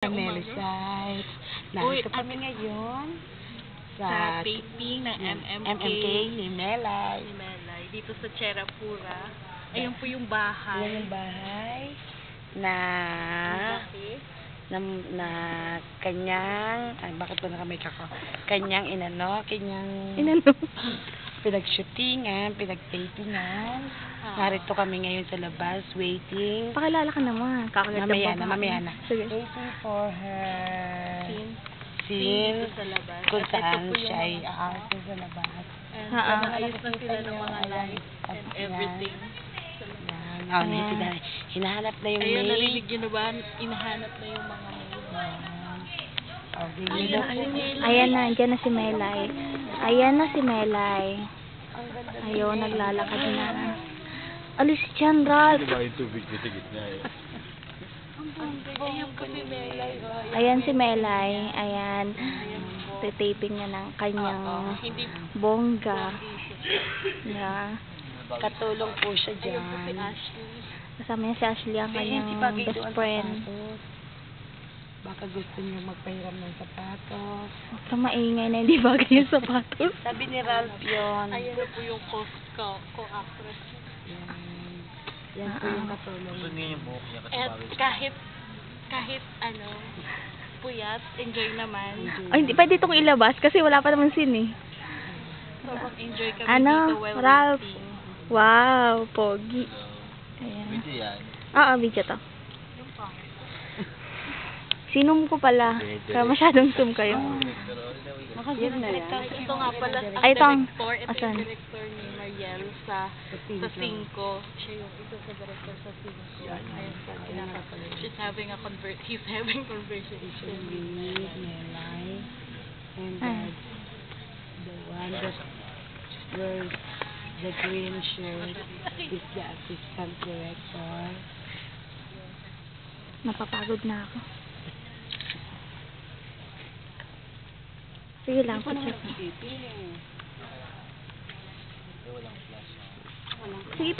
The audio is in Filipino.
Melisite. Narito kami ngayon sa taping ng MMK ni Melay. Dito sa Cherapura. Ayun po yung bahay. Yan yung bahay na kanyang, ay bakit ba nakamake ako? Kanyang pinag-shootingan, pinag-tapingan. Narito kami ngayon sa labas, waiting. Pakilala ka naman. Mamaya na. Sige. Waiting for her Scene sa labas. kung At saan ito po yung siya ay mga- aarte sa labas. And Ayos ayos na sila ng mga lights and everything. Yan. Oh, Ayan. hinahanap na yung Ayun, maid. narinig nyo na ba? Inahanap na yung mga maid. Okay, Ayan na, andyan na si Melay. Ayan na si Melay. Ayun, naglalakad na. Alis dyan, Ralph. Diba yung tubig sa gitna eh? Ayun po si Melay. Ayan si Melay. Ayan. Titaping niya ng kanyang Hindi bongga. Na, katulong po siya dyan. ayun po si Ashley. kasama niya si Ashley, ang kanyang best friend. Baka gusto niyo magpahiram ng sapatos. Huwag ka maingay na hindi bagay yung sapatos. Sabi ni Ralph yun. Ayun na po yung co-actress. Yan po yung katulong. Gusto niya yung buhok niya kasi At bagay. kahit puyat, enjoy naman. Ay, hindi pwede itong ilabas kasi wala pa naman scene eh. Sobrang enjoy kami Ano, dito while Ralph? waiting. Wow, pogi. Ayan. Video yan. Oo, video to. Sinum ko pala. Kaya masyadong zoom kayo. Makagod na yan. Ito nga pala ang Ay, ito ang- director. Ito asan? yung director ni Mariel sa Cinco. Siya yung isa sa director sa Cinco. Ayun po, he's having conversation with Melay. And Ah. the one that wears the green shirt is the assistant director. Napapagod na ako. Sige lang, picture ko. Walang flash. Sige pa.